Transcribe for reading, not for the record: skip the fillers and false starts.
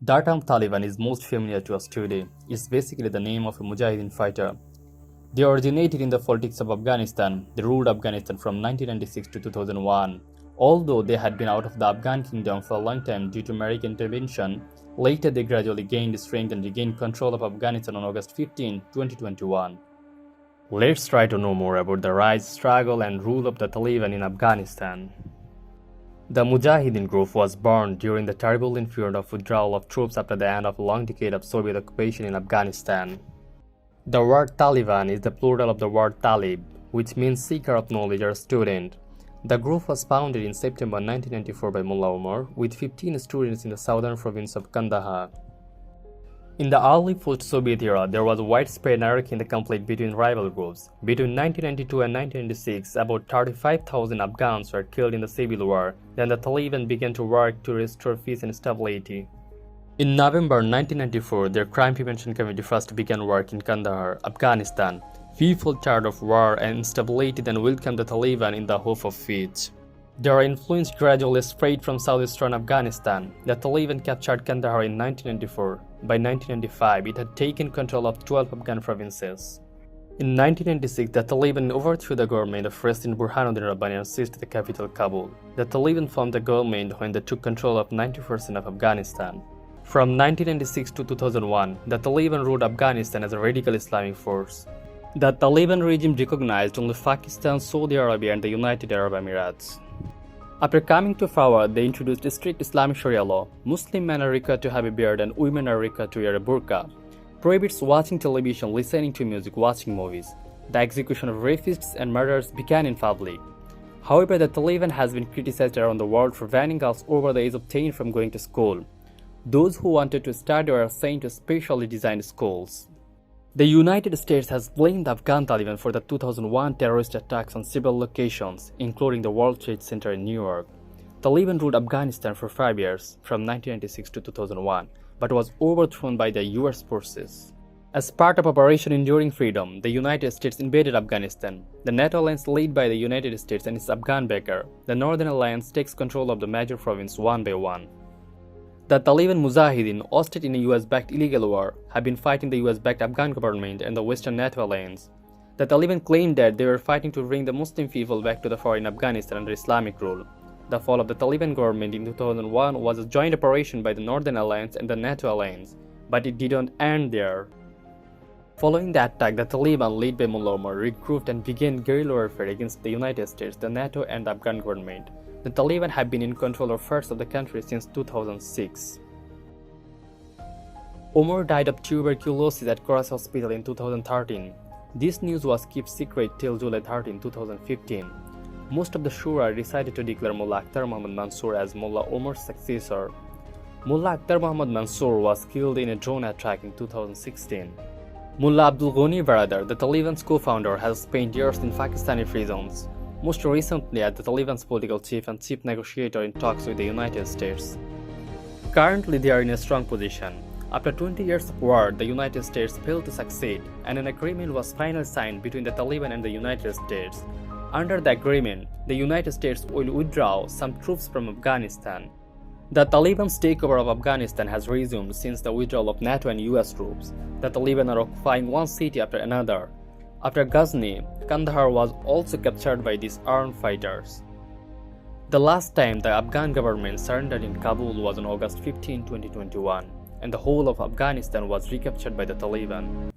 The term Taliban is most familiar to us today. It's basically the name of a mujahideen fighter. They originated in the politics of Afghanistan. They ruled Afghanistan from 1996 to 2001. Although they had been out of the Afghan kingdom for a long time due to American intervention, later they gradually gained strength and regained control of Afghanistan on August 15, 2021. Let's try to know more about the rise, struggle, and rule of the Taliban in Afghanistan. The Mujahideen group was born during the turbulent period of withdrawal of troops after the end of a long decade of Soviet occupation in Afghanistan. The word Taliban is the plural of the word Talib, which means seeker of knowledge or student. The group was founded in September 1994 by Mullah Omar, with 15 students in the southern province of Kandahar. In the early post-Soviet era, there was widespread anarchy in the conflict between rival groups. Between 1992 and 1996, about 35,000 Afghans were killed in the civil war. Then the Taliban began to work to restore peace and stability. In November 1994, their crime prevention committee first began work in Kandahar, Afghanistan. People tired of war and instability then welcomed the Taliban in the hope of peace. Their influence gradually spread from southeastern Afghanistan. The Taliban captured Kandahar in 1994. By 1995, it had taken control of 12 Afghan provinces. In 1996, the Taliban overthrew the government of President Burhanuddin Rabbani and seized the capital Kabul. The Taliban formed the government when they took control of 90% of Afghanistan. From 1996 to 2001, the Taliban ruled Afghanistan as a radical Islamic force. The Taliban regime recognized only Pakistan, Saudi Arabia, and the United Arab Emirates. After coming to power, they introduced strict Islamic Sharia law. Muslim men are required to have a beard and women are required to wear a burqa. Prohibits watching television, listening to music, watching movies. The execution of rapists and murderers began in public. However, the Taliban has been criticized around the world for banning girls over the age of 10 from going to school. Those who wanted to study were assigned to specially designed schools. The United States has blamed the Afghan Taliban for the 2001 terrorist attacks on several locations, including the World Trade Center in New York. Taliban ruled Afghanistan for 5 years, from 1996 to 2001, but was overthrown by the US forces. As part of Operation Enduring Freedom, the United States invaded Afghanistan. The NATO alliance led by the United States and its Afghan backer, the Northern Alliance takes control of the major province one by one. The Taliban Mujahideen, hosted in a US-backed illegal war, have been fighting the US-backed Afghan government and the Western NATO alliance. The Taliban claimed that they were fighting to bring the Muslim people back to the power in Afghanistan under Islamic rule. The fall of the Taliban government in 2001 was a joint operation by the Northern Alliance and the NATO alliance, but it didn't end there. Following the attack, the Taliban, led by Mullah Omar, regrouped and began guerrilla warfare against the United States, the NATO, and the Afghan government. The Taliban have been in control of parts of the country since 2006. Omar died of tuberculosis at Karachi Hospital in 2013. This news was kept secret till July 13, 2015. Most of the Shura decided to declare Mullah Akhtar Muhammad Mansour as Mullah Omar's successor. Mullah Akhtar Muhammad Mansour was killed in a drone attack in 2016. Mullah Abdul Ghani Baradar, the Taliban's co-founder, has spent years in Pakistani prisons, most recently as the Taliban's political chief and chief negotiator in talks with the United States. Currently, they are in a strong position. After 20 years of war, the United States failed to succeed, and an agreement was finally signed between the Taliban and the United States. Under the agreement, the United States will withdraw some troops from Afghanistan. The Taliban's takeover of Afghanistan has resumed since the withdrawal of NATO and US troops. The Taliban are occupying one city after another. After Ghazni, Kandahar was also captured by these armed fighters. The last time the Afghan government surrendered in Kabul was on August 15, 2021, and the whole of Afghanistan was recaptured by the Taliban.